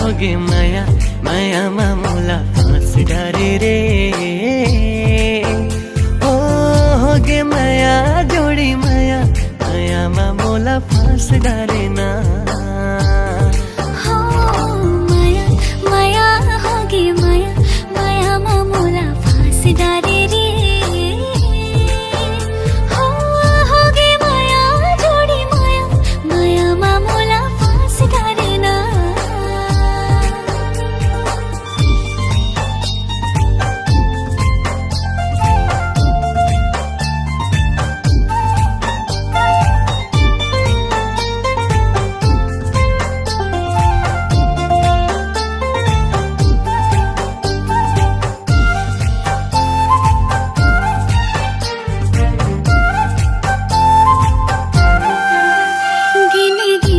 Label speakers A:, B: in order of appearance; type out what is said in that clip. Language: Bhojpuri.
A: होगे माया मायामा मोला फाँस डारे रे। ओ होगे माया जोडी माया मायामा मोला फाँस डारे ना।